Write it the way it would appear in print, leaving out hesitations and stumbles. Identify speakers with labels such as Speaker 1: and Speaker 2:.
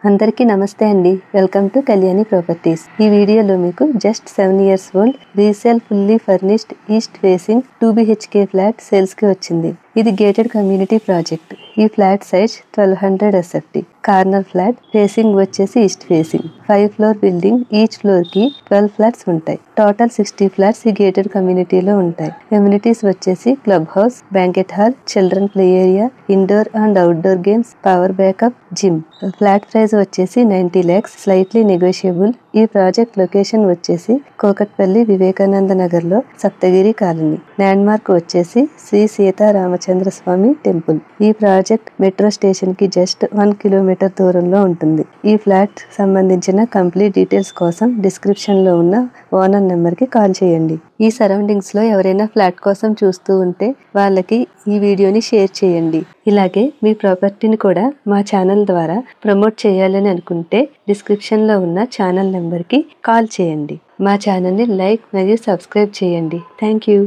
Speaker 1: అందరికీ నమస్తే అండి. Welcome to Kalyani properties. ఈ వీడియోలో మీకు just 7 years old resale fully furnished east facing 2 BHK flat sales కి వచ్చింది. ఇది గేటెడ్ కమ్యూనిటీ ప్రాజెక్ట్. ఈ flat size 1200 SFT. Corner flat, facing వచ్చేసి east facing. 5 floor building, each floor కి 12 ఫ్లాట్స్ ఉంటాయి. టోటల్ 60 ఫ్లాట్స్ ఈ గేటెడ్ కమ్యూనిటీలో ఉంటాయి. ఎమ్యూనిటీస్ వచ్చేసి club house, banquet hall, children play area, indoor and outdoor games, power backup, gym. Flat price వచ్చేసి 90 lakhs, slightly negotiable. ఈ project location వచ్చేసి కోకట్పల్లి, వివేకానంద నగర్ లో సప్తగిరి కాలనీ. ల్యాండ్ మార్క్ వచ్చేసి శ్రీ సీతారామచంద్ర స్వామి టెంపుల్. ఈ ప్రాజెక్ట్ మెట్రో స్టేషన్ కి జస్ట్ 1 kilometer దూరంలో ఉంటుంది. ఈ ఫ్లాట్ సంబంధించిన కంప్లీట్ డీటెయిల్స్ కోసం డిస్క్రిప్షన్ లో ఉన్న ఓనర్ నెంబర్ కి కాల్ చేయండి. ఈ సరౌండింగ్స్ లో ఎవరైనా ఫ్లాట్ కోసం చూస్తూ ఉంటే వాళ్ళకి ఈ వీడియోని షేర్ చేయండి. ఇలాగే మీ ప్రాపర్టీని కూడా మా ఛానల్ ద్వారా ప్రమోట్ చేయాలని అనుకుంటే డిస్క్రిప్షన్ లో ఉన్న ఛానల్ నెంబర్ కి కాల్ చేయండి. మా ఛానల్ ని లైక్ మరియు సబ్స్క్రైబ్ చేయండి. Thank you.